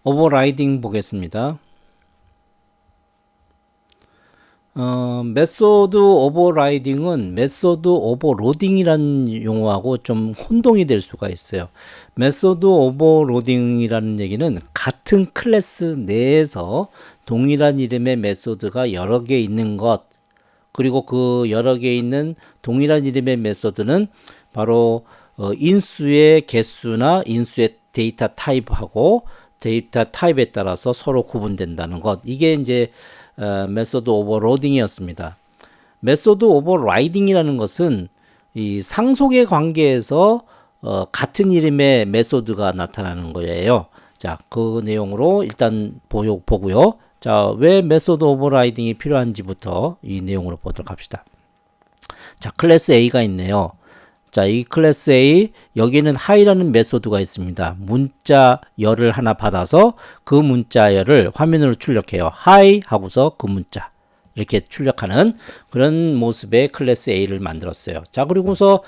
오버라이딩 보겠습니다. 메소드 오버라이딩은 메소드 오버로딩이라는 용어하고 좀 혼동이 될 수가 있어요. 메소드 오버로딩이라는 얘기는 같은 클래스 내에서 동일한 이름의 메소드가 여러 개 있는 것, 그리고 그 여러 개 있는 동일한 이름의 메소드는 바로 인수의 개수나 인수의 데이터 타입하고 데이터 타입에 따라서 서로 구분된다는 것. 이게 이제 메소드 오버로딩이었습니다. 메소드 오버라이딩이라는 것은 이 상속의 관계에서 같은 이름의 메소드가 나타나는 거예요. 자, 그 내용으로 일단 보고요. 자, 왜 메소드 오버라이딩이 필요한지부터 이 내용으로 보도록 합시다. 자, 클래스 A가 있네요. 자, 이 클래스 A, 여기는 high라는 메소드가 있습니다. 문자열을 하나 받아서 그 문자열을 화면으로 출력해요. hi 하고서 그 문자 이렇게 출력하는 그런 모습의 클래스 A를 만들었어요. 자, 그리고서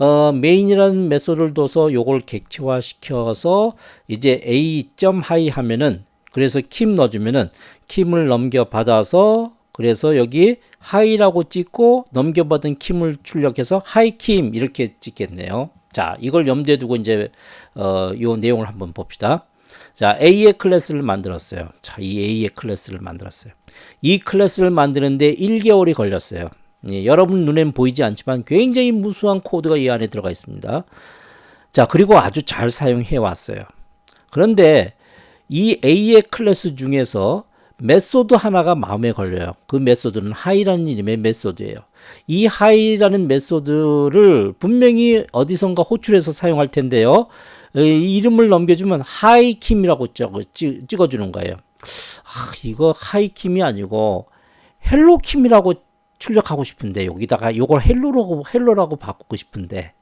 main이라는 메소드를 둬서 요걸 객체화 시켜서 이제 a.hi 하면은, 그래서 킴 넣어주면은 킴을 넘겨받아서, 그래서 여기 high라고 찍고 넘겨받은 킴을 출력해서 hi 킴 이렇게 찍겠네요. 자, 이걸 염두에 두고 이제 요 내용을 한번 봅시다. 자, A의 클래스를 만들었어요. 자, 이 A의 클래스를 만들었어요. 이 클래스를 만드는데 1개월이 걸렸어요. 예, 여러분 눈엔 보이지 않지만 굉장히 무수한 코드가 이 안에 들어가 있습니다. 자, 그리고 아주 잘 사용해 왔어요. 그런데 이 A의 클래스 중에서 메소드 하나가 마음에 걸려요. 그 메소드는 high라는 이름의 메소드예요. 이 high라는 메소드를 분명히 어디선가 호출해서 사용할 텐데요. 이 이름을 넘겨주면 hi kim이라고 찍어주는 거예요. 이거 hi kim이 아니고 hello kim이라고 출력하고 싶은데, 여기다가 요걸 헬로라고 바꾸고 싶은데,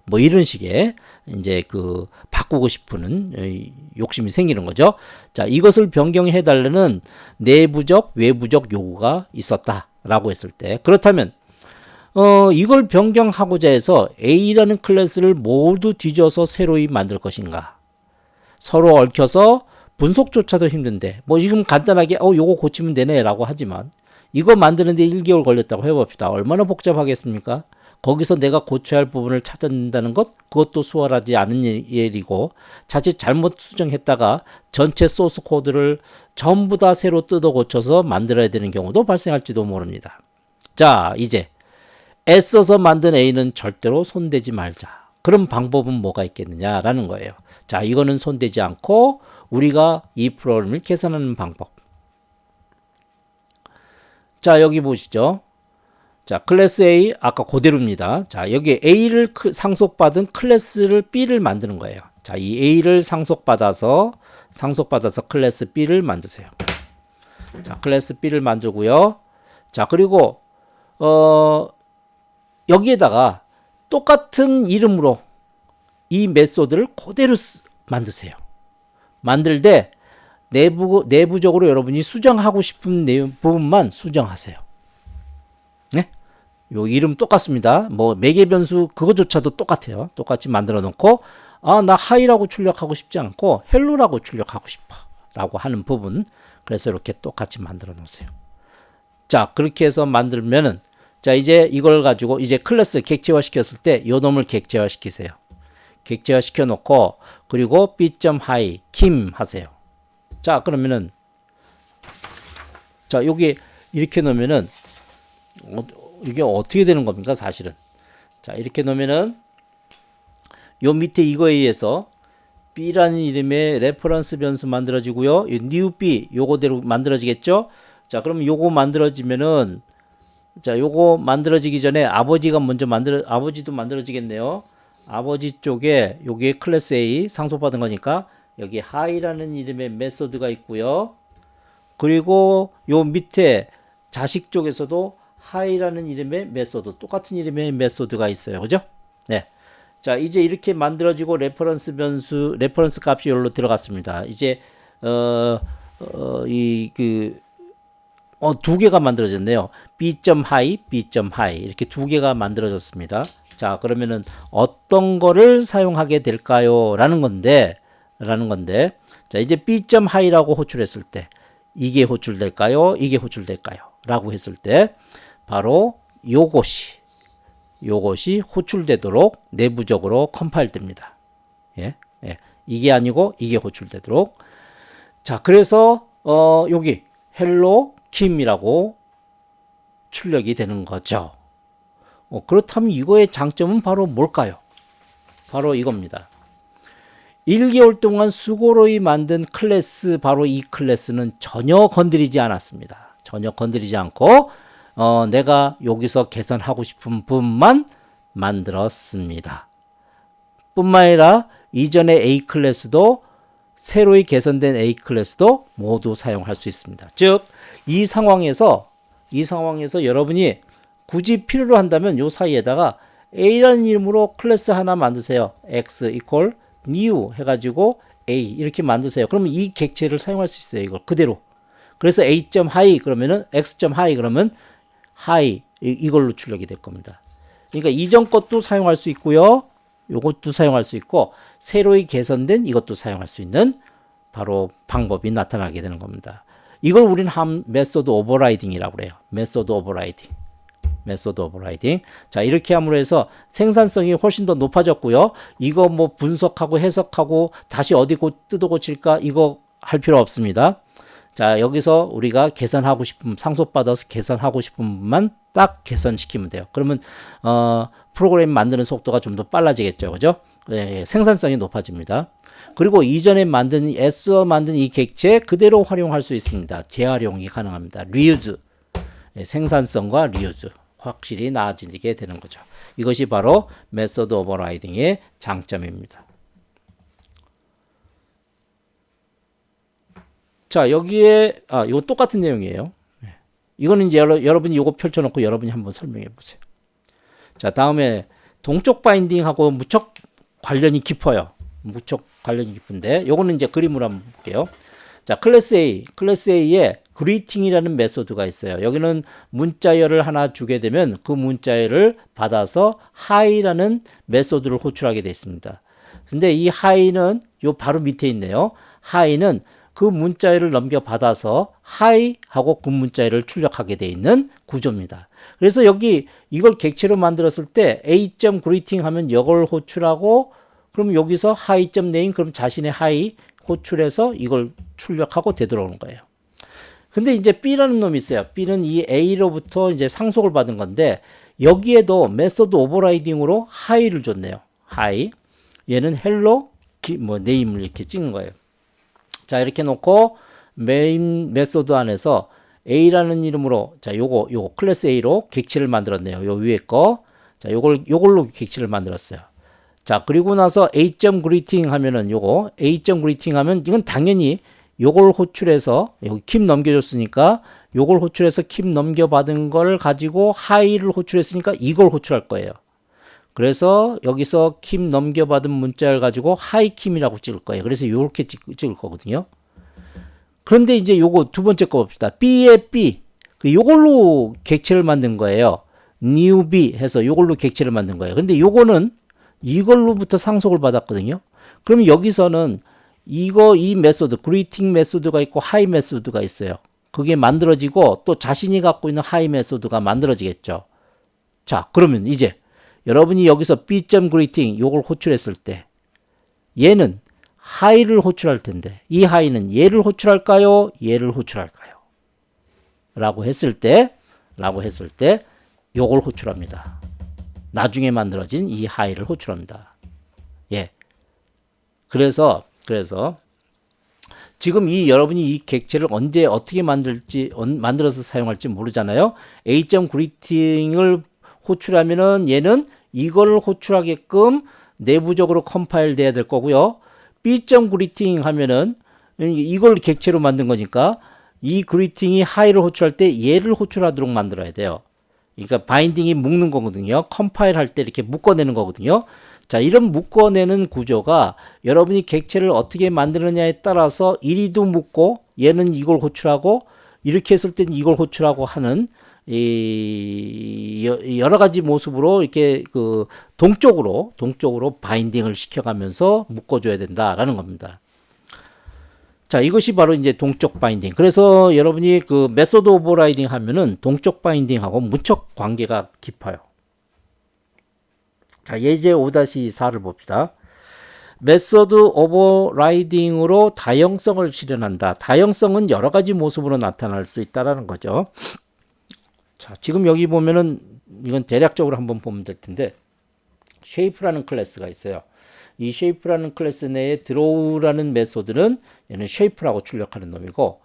뭐 이런 식의 이제 그 바꾸고 싶은 욕심이 생기는 거죠. 자, 이것을 변경해 달라는 내부적 외부적 요구가 있었다라고 했을 때, 그렇다면 이걸 변경하고자 해서 A라는 클래스를 모두 뒤져서 새로이 만들 것인가? 서로 얽혀서 분석조차도 힘든데, 뭐 지금 간단하게 요거 고치면 되네라고 하지만 이거 만드는데 1개월 걸렸다고 해봅시다. 얼마나 복잡하겠습니까? 거기서 내가 고쳐야 할 부분을 찾아낸다는 것, 그것도 수월하지 않은 일이고, 자칫 잘못 수정했다가 전체 소스 코드를 전부 다 새로 뜯어 고쳐서 만들어야 되는 경우도 발생할지도 모릅니다. 자, 이제 애써서 만든 A는 절대로 손대지 말자. 그런 방법은 뭐가 있겠느냐라는 거예요. 자, 이거는 손대지 않고 우리가 이 프로그램을 계산하는 방법. 자, 여기 보시죠. 자, 클래스 A 아까 그대로입니다. 자, 여기 A를 상속받은 클래스를 B를 만드는 거예요. 자, 이 A를 상속받아서 클래스 B를 만드세요. 자, 클래스 B를 만들고요. 자, 그리고 여기에다가 똑같은 이름으로 이 메소드를 그대로 만드세요. 만들 때 내부적으로 여러분이 수정하고 싶은 부분만 수정하세요. 네? 요 이름 똑같습니다. 뭐 매개 변수 그거조차도 똑같아요. 똑같이 만들어 놓고, 나 하이라고 출력하고 싶지 않고 헬로라고 출력하고 싶어 라고 하는 부분, 그래서 이렇게 똑같이 만들어 놓으세요. 자, 그렇게 해서 만들면은, 자, 이제 이걸 가지고 이제 클래스 객체화 시켰을 때 요 놈을 객체화 시키세요. 객체화 시켜 놓고, 그리고 b.hi 김 하세요. 자, 그러면은, 자, 여기 이렇게 놓으면은 이게 어떻게 되는 겁니까, 사실은? 자, 이렇게 놓으면은 요 밑에 이거에 의해서 B라는 이름의 레퍼런스 변수 만들어지고요. 이 new B 요거대로 만들어지겠죠? 자, 그럼 요거 만들어지면은, 자, 요거 만들어지기 전에 아버지도 만들어지겠네요. 아버지 쪽에 여기에 클래스 A 상속받은 거니까 여기 high라는 이름의 메소드가 있고요. 그리고 요 밑에 자식 쪽에서도 high라는 이름의 메소드, 똑같은 이름의 메소드가 있어요. 그죠? 네. 자, 이제 이렇게 만들어지고 레퍼런스 값이 여기로 들어갔습니다. 이제 두 개가 만들어졌네요. b.hi, b.hi 이렇게 두 개가 만들어졌습니다. 자, 그러면은 어떤 거를 사용하게 될까요? 라는 건데, 라는 건데, 자, 이제 B.high라고 호출했을 때, 이게 호출될까요? 이게 호출될까요? 라고 했을 때, 바로 요것이 호출되도록 내부적으로 컴파일 됩니다. 예? 예. 이게 아니고 이게 호출되도록. 자, 그래서, 여기, 헬로 킴이라고 출력이 되는 거죠. 그렇다면 이거의 장점은 바로 뭘까요? 바로 이겁니다. 1개월 동안 수고로이 만든 클래스, 바로 이 클래스는 전혀 건드리지 않았습니다. 전혀 건드리지 않고 내가 여기서 개선하고 싶은 부분만 만들었습니다. 뿐만 아니라 이전의 A 클래스도 새로이 개선된 A 클래스도 모두 사용할 수 있습니다. 즉, 이 상황에서 여러분이 굳이 필요로 한다면 요 사이에다가 A라는 이름으로 클래스 하나 만드세요. X equal new 해가지고 A 이렇게 만드세요. 그러면 이 객체를 사용할 수 있어요. 이걸 그대로. 그래서 A.high 그러면은 X.high 그러면 high 이걸로 출력이 될 겁니다. 그러니까 이전 것도 사용할 수 있고요. 요것도 사용할 수 있고 새로이 개선된 이것도 사용할 수 있는 바로 방법이 나타나게 되는 겁니다. 이걸 우리는 메소드 오버라이딩이라고 그래요. 메소드 오버라이딩. 자, 이렇게 함으로 해서 생산성이 훨씬 더 높아졌고요. 이거 뭐 분석하고 해석하고 다시 어디 뜯어 고칠까 이거 할 필요 없습니다. 자, 여기서 우리가 개선하고 싶은 상속받아서 개선하고 싶은 부분만 딱 개선시키면 돼요. 그러면 프로그램 만드는 속도가 좀 더 빨라지겠죠. 그죠? 예, 생산성이 높아집니다. 그리고 이전에 애써 만든 이 객체 그대로 활용할 수 있습니다. 재활용이 가능합니다. 리유즈. 예, 생산성과 리유즈. 확실히 나아지게 되는 거죠. 이것이 바로 메소드 오버라이딩의 장점입니다. 자, 여기에 이거 똑같은 내용이에요. 이거는 이제 여러분이 이거 펼쳐놓고 여러분이 한번 설명해 보세요. 자, 다음에 동쪽 바인딩하고 무척 관련이 깊어요. 무척 관련이 깊은데 요거는 이제 그림으로 한번 볼게요. 자, 클래스 A에 greeting이라는 메소드가 있어요. 여기는 문자열을 하나 주게 되면 그 문자열을 받아서 high라는 메소드를 호출하게 되어 있습니다. 근데 이 high는 요 바로 밑에 있네요. high는 그 문자열을 넘겨받아서 hi 하고 그 문자열을 출력하게 되어 있는 구조입니다. 그래서 여기 이걸 객체로 만들었을 때 a.greeting 하면 이걸 호출하고 그럼 여기서 hi.name 그럼 자신의 hi 호출해서 이걸 출력하고 되돌아오는 거예요. 근데 이제 B라는 놈이 있어요. B는 이 A로부터 이제 상속을 받은 건데 여기에도 메소드 오버라이딩으로 high를 줬네요. hi. 얘는 hello name을 이렇게 찍는 거예요. 자, 이렇게 놓고 메인 메소드 안에서 A라는 이름으로 자, 요거 클래스 A로 객체를 만들었네요. 요 위에 거. 자, 요걸로 객체를 만들었어요. 자, 그리고 나서 A.greeting 하면은 요거 A.greeting 하면 이건 당연히 요걸 호출해서 여기 킴 넘겨줬으니까 요걸 호출해서 킴 넘겨받은 걸 가지고 high를 호출했으니까 이걸 호출할 거예요. 그래서 여기서 킴 넘겨받은 문자를 가지고 hi 킴이라고 찍을 거예요. 그래서 요렇게 찍을 거거든요. 그런데 이제 요거 두 번째 거 봅시다. B에 B. 요걸로 객체를 만든 거예요. new B 해서 요걸로 객체를 만든 거예요. 근데 요거는 이걸로부터 상속을 받았거든요. 그럼 여기서는 이 메소드, greeting 메소드가 있고 hi 메소드가 있어요. 그게 만들어지고 또 자신이 갖고 있는 hi 메소드가 만들어지겠죠. 자, 그러면 이제 여러분이 여기서 b.greeting 요걸 호출했을 때 얘는 hi를 호출할 텐데 이 hi는 얘를 호출할까요? 얘를 호출할까요? 라고 했을 때 요걸 호출합니다. 나중에 만들어진 이 hi를 호출합니다. 예. 그래서 지금 여러분이 이 객체를 언제 어떻게 만들어서 사용할지 모르잖아요. A.greeting을 호출하면은 얘는 이걸 호출하게끔 내부적으로 컴파일 돼야 될 거고요. B.greeting 하면은 이걸 객체로 만든 거니까 이 greeting이 hi를 호출할 때 얘를 호출하도록 만들어야 돼요. 그러니까 바인딩이 묶는 거거든요. 컴파일 할 때 이렇게 묶어내는 거거든요. 자, 이런 묶어내는 구조가 여러분이 객체를 어떻게 만드느냐에 따라서 이리도 묶고 얘는 이걸 호출하고 이렇게 했을 때는 이걸 호출하고 하는 여러 가지 모습으로 이렇게 동쪽으로 바인딩을 시켜가면서 묶어줘야 된다라는 겁니다. 자, 이것이 바로 이제 동적 바인딩. 그래서 여러분이 그 메소드 오버라이딩 하면은 동적 바인딩하고 무척 관계가 깊어요. 자, 예제 5-4를 봅시다. 메소드 오버라이딩으로 다형성을 실현한다. 다형성은 여러 가지 모습으로 나타날 수 있다라는 거죠. 자, 지금 여기 보면은 이건 대략적으로 한번 보면 될 텐데 쉐이프라는 클래스가 있어요. 이 쉐이프라는 클래스 내에 드로우라는 메소드는 얘는 쉐이프라고 출력하는 놈이고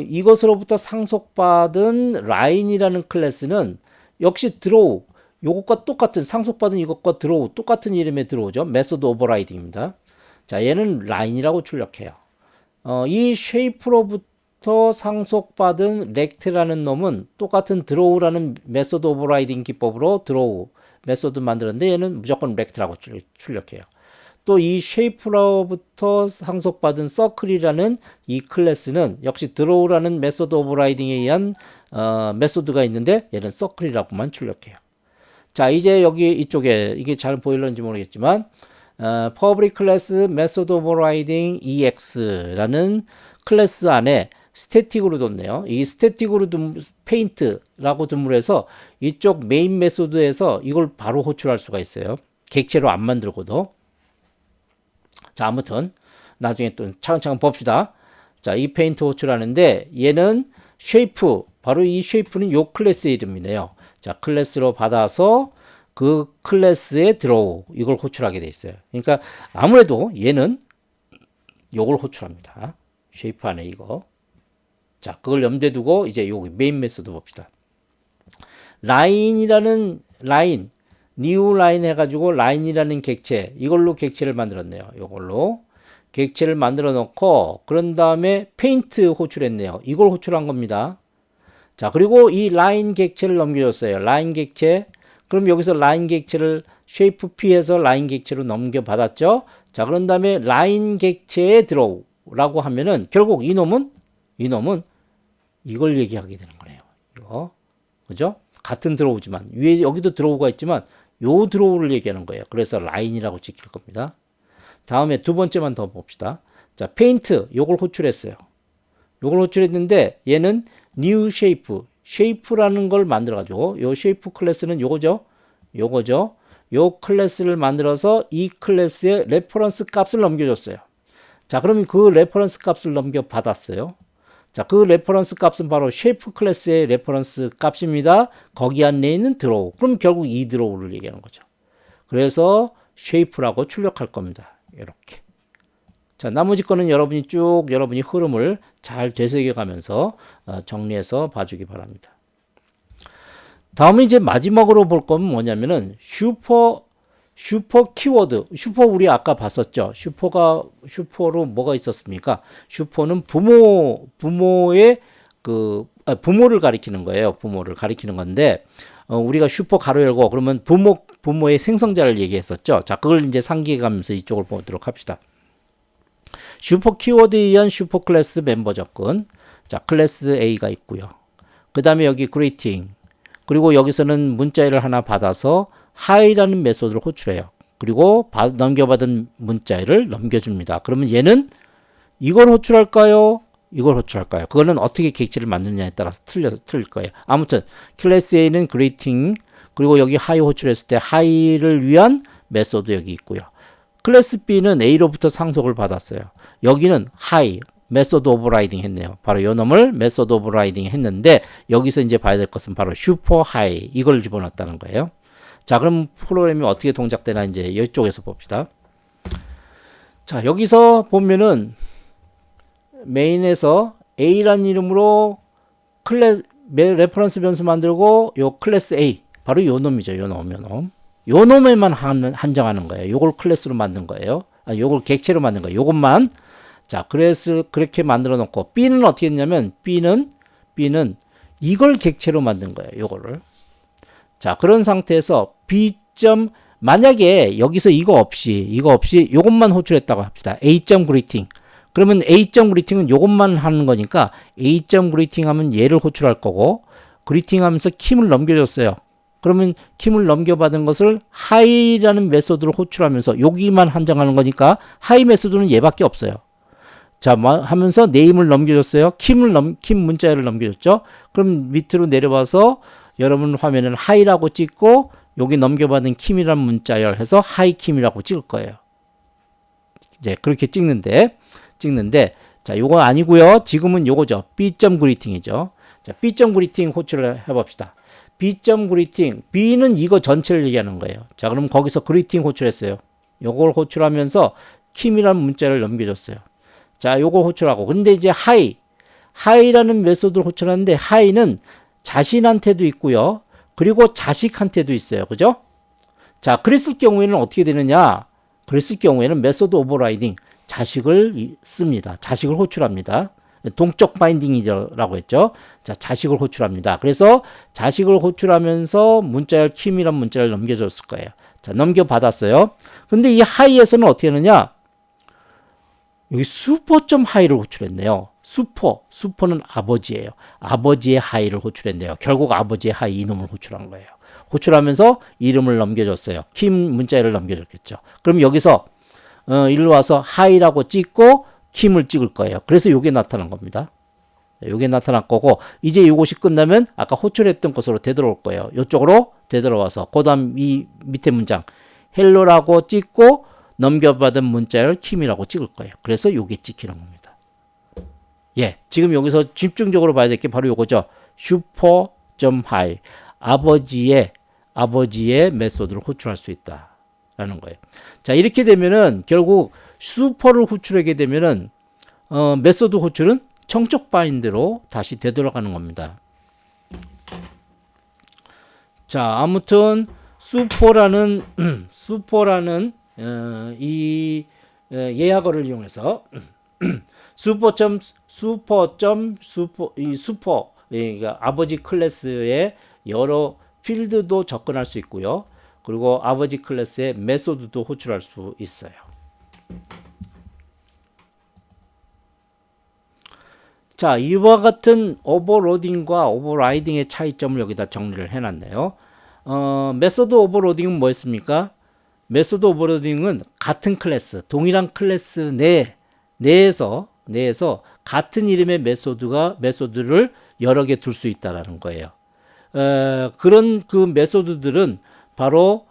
이것으로부터 상속받은 라인이라는 클래스는 역시 드로우 요것과 똑같은 상속받은 이것과 드로우 똑같은 이름의 드로우죠. 메소드 오버라이딩입니다. 자, 얘는 라인이라고 출력해요. 이 쉐이프로부터 상속받은 렉트라는 놈은 똑같은 드로우라는 메소드 오버라이딩 기법으로 드로우 메소드 만들었는데 얘는 무조건 렉트라고 출력해요. 또 이 쉐이프로부터 상속받은 서클이라는 이 클래스는 역시 드로우라는 메소드 오버라이딩에 의한 메소드가 있는데 얘는 서클이라고만 출력해요. 자, 이제 여기 이쪽에 이게 잘 보일런지 모르겠지만 public class method overriding ex라는 클래스 안에 스태틱으로 뒀네요. 이 스태틱으로 둔 페인트라고 둔물해서 이쪽 메인 메소드에서 이걸 바로 호출할 수가 있어요. 객체로 안 만들고도. 자, 아무튼 나중에 또 차근차근 봅시다. 자, 이 페인트 호출하는데 얘는 쉐이프, 바로 이 쉐이프는 요 클래스의 이름이네요. 자, 클래스로 받아서 그 클래스에 드로우 이걸 호출하게 돼 있어요. 그러니까 아무래도 얘는 요걸 호출합니다. 쉐이프 안에 이거. 자, 그걸 염두에 두고 이제 여기 메인 메소드 봅시다. 라인이라는 라인, new 라인 해가지고 라인이라는 객체, 이걸로 객체를 만들었네요. 이걸로 객체를 만들어 놓고 그런 다음에 페인트 호출했네요. 이걸 호출한 겁니다. 자, 그리고 이 라인 객체를 넘겨줬어요. 라인 객체. 그럼 여기서 라인 객체를 쉐이프 P에서 라인 객체로 넘겨받았죠. 자, 그런 다음에 라인 객체에 드로우라고 하면은 결국 이놈은 이걸 얘기하게 되는 거네요. 이거. 그죠? 같은 드로우지만 위에 여기도 드로우가 있지만 요 드로우를 얘기하는 거예요. 그래서 라인이라고 찍힐 겁니다. 다음에 두 번째만 더 봅시다. 자, 페인트 요걸 호출했어요. 요걸 호출했는데 얘는 new shape, shape라는 걸 만들어 가지고 요 shape 클래스는 요거죠. 요 클래스를 만들어서 이 클래스의 레퍼런스 값을 넘겨줬어요. 자, 그러면 그 레퍼런스 값을 넘겨받았어요. 자, 그 레퍼런스 값은 바로 쉐이프 클래스의 레퍼런스 값입니다. 거기 안에 있는 드로우. 그럼 결국 이 드로우를 얘기하는 거죠. 그래서 쉐이프라고 출력할 겁니다. 이렇게. 자, 나머지 거는 여러분이 흐름을 잘 되새겨 가면서 정리해서 봐주기 바랍니다. 다음에 이제 마지막으로 볼 건 뭐냐면은 슈퍼 키워드. 슈퍼 우리 아까 봤었죠. 슈퍼로 뭐가 있었습니까? 슈퍼는 부모의 부모를 가리키는 거예요. 부모를 가리키는 건데, 우리가 슈퍼 가로 열고 그러면 부모의 생성자를 얘기했었죠. 자, 그걸 이제 상기해 가면서 이쪽을 보도록 합시다. 슈퍼 키워드에 의한 슈퍼 클래스 멤버 접근. 자, 클래스 A가 있고요. 그 다음에 여기 greeting. 그리고 여기서는 문자를 하나 받아서 hi라는 메소드를 호출해요. 그리고 넘겨받은 문자를 넘겨줍니다. 그러면 얘는 이걸 호출할까요? 이걸 호출할까요? 그거는 어떻게 객체를 만드느냐에 따라서 틀릴 거예요. 아무튼 클래스 A는 greeting, 그리고 여기 hi 호출했을 때 hi를 위한 메소드 여기 있고요. 클래스 B는 A로부터 상속을 받았어요. 여기는 hi, 메소드 오버라이딩 했네요. 바로 요 놈을 메소드 오버라이딩 했는데 여기서 이제 봐야 될 것은 바로 슈퍼 하이, 이걸 집어넣었다는 거예요. 자, 그럼 프로그램이 어떻게 동작되나 이제 이쪽에서 봅시다. 자, 여기서 보면은 메인에서 A라는 이름으로 레퍼런스 변수 만들고 요 클래스 A, 바로 요 놈이죠. 요 놈에만 한정하는 거예요. 요걸 클래스로 만든 거예요. 요걸 객체로 만든 거예요. 요것만. 자, 그래서 그렇게 만들어 놓고 B는 어떻게 했냐면 B는 이걸 객체로 만든 거예요. 요거를. 자, 그런 상태에서 만약에 여기서 이거 없이 요것만 호출했다고 합시다. A.greeting. 그러면 A.greeting은 요것만 하는 거니까 A.greeting 하면 얘를 호출할 거고, greeting 하면서 킴을 넘겨줬어요. 그러면 킴을 넘겨받은 것을 hi라는 메소드를 호출하면서 여기만 한정하는 거니까 hi 메소드는 얘밖에 없어요. 자, 하면서 네임을 넘겨줬어요. 킴 문자열을 넘겨줬죠. 그럼 밑으로 내려와서 여러분 화면에는 하이라고 찍고 여기 넘겨받은 킴이라는 문자열 해서 하이킴이라고 찍을 거예요. 이제 그렇게 찍는데 자, 요거 아니고요. 지금은 요거죠. B.greeting이죠. 자, B.greeting 호출을 해봅시다. B.greeting, B는 이거 전체를 얘기하는 거예요. 자, 그럼 거기서 greeting 호출했어요. 요걸 호출하면서 킴이라는 문자를 넘겨줬어요. 자, 요거 호출하고. 근데 이제 하이라는 메소드를 호출하는데 하이는 자신한테도 있고요. 그리고 자식한테도 있어요. 그죠? 자, 그랬을 경우에는 어떻게 되느냐? 그랬을 경우에는 메소드 오버라이딩 자식을 씁니다. 자식을 호출합니다. 동적 바인딩이라고 했죠. 자, 자식을 호출합니다. 그래서 자식을 호출하면서 문자열 킴이란 문자를 넘겨줬을 거예요. 자, 넘겨받았어요. 근데 이 하이에서는 어떻게 하느냐? 여기 슈퍼점 하이를 호출했네요. 슈퍼는 아버지예요. 아버지의 하이를 호출했네요. 결국 아버지의 하이 이놈을 호출한 거예요. 호출하면서 이름을 넘겨줬어요. 킴 문자열을 넘겨줬겠죠. 그럼 여기서 일로 와서 하이라고 찍고 킴을 찍을 거예요. 그래서 이게 나타난 겁니다. 이게 나타날 거고 이제 이것이 끝나면 아까 호출했던 것으로 되돌아올 거예요. 이쪽으로 되돌아와서 그 다음 이 밑에 문장 헬로라고 찍고 넘겨받은 문자를 킴이라고 찍을 거예요. 그래서 이게 찍히는 겁니다. 예, 지금 여기서 집중적으로 봐야 될 게 바로 이거죠. 슈퍼.하이 아버지의 메소드를 호출할 수 있다라는 거예요. 자, 이렇게 되면은 결국 슈퍼를 호출하게 되면은 메소드 호출은 청적 바인드로 다시 되돌아가는 겁니다. 자, 아무튼 슈퍼라는 이 예약어를 이용해서 슈퍼 그러니까 아버지 클래스의 여러 필드도 접근할 수 있고요. 그리고 아버지 클래스의 메소드도 호출할 수 있어요. 자, 이와 같은 오버로딩과 오버라이딩의 차이점을 여기다 정리를 해놨네요. 메소드 오버로딩은 뭐였습니까? 메소드 오버로딩은 같은 클래스, 동일한 클래스 내에서 같은 이름의 메소드를 여러 개 둘 수 있다라는 거예요. 그런 그 메소드들은 바로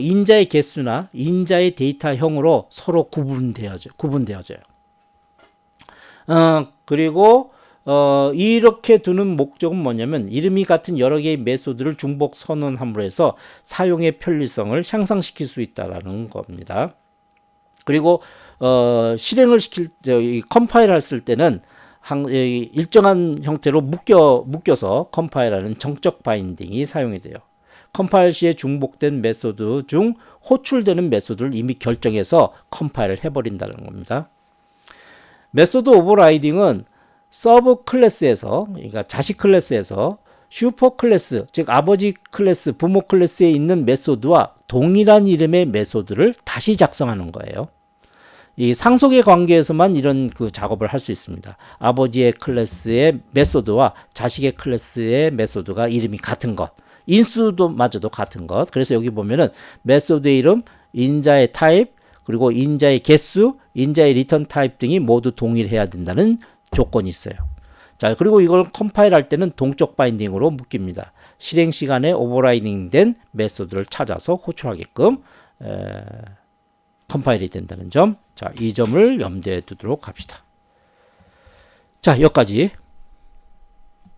인자의 개수나 인자의 데이터형으로 서로 구분되어져요. 그리고 이렇게 두는 목적은 뭐냐면 이름이 같은 여러 개의 메소드를 중복 선언함으로 해서 사용의 편리성을 향상시킬 수 있다라는 겁니다. 그리고 실행을 컴파일 했을 때는 일정한 형태로 묶여서 컴파일하는 정적 바인딩이 사용이 돼요. 컴파일 시에 중복된 메소드 중 호출되는 메소드를 이미 결정해서 컴파일을 해버린다는 겁니다. 메소드 오버라이딩은 서브 클래스에서, 그러니까 자식 클래스에서 슈퍼 클래스, 즉 아버지 클래스, 부모 클래스에 있는 메소드와 동일한 이름의 메소드를 다시 작성하는 거예요. 이 상속의 관계에서만 이런 그 작업을 할 수 있습니다. 아버지의 클래스의 메소드와 자식의 클래스의 메소드가 이름이 같은 것, 인수도 마저도 같은 것. 그래서 여기 보면은 메소드의 이름, 인자의 타입, 그리고 인자의 개수, 인자의 리턴 타입 등이 모두 동일해야 된다는 조건이 있어요. 자, 그리고 이걸 컴파일 할 때는 동적 바인딩으로 묶입니다. 실행 시간에 오버라이딩 된 메소드를 찾아서 호출하게끔 컴파일이 된다는 점. 자, 이 점을 염두에 두도록 합시다. 자, 여기까지.